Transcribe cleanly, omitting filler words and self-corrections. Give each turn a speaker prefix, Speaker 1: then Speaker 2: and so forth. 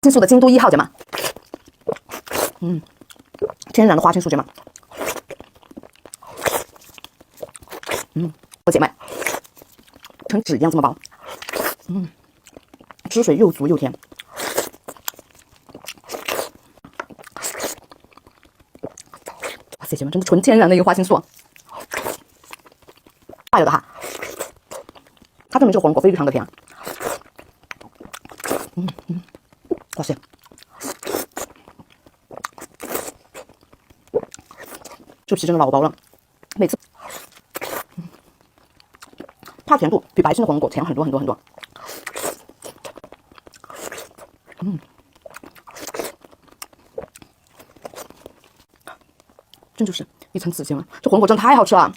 Speaker 1: 青素的京都1号芥末，天然的花青素芥末，不解麦，成纸一样这么薄，汁水又足又甜。哇塞，姐妹真的纯天然的一个花青素，大有的哈，它证明这个火龙果非常的甜。哇塞，这皮真的老薄了，每次它甜度比白心的火龙果甜很多很多很多。真就是一层紫金了，这火龙果真的太好吃了。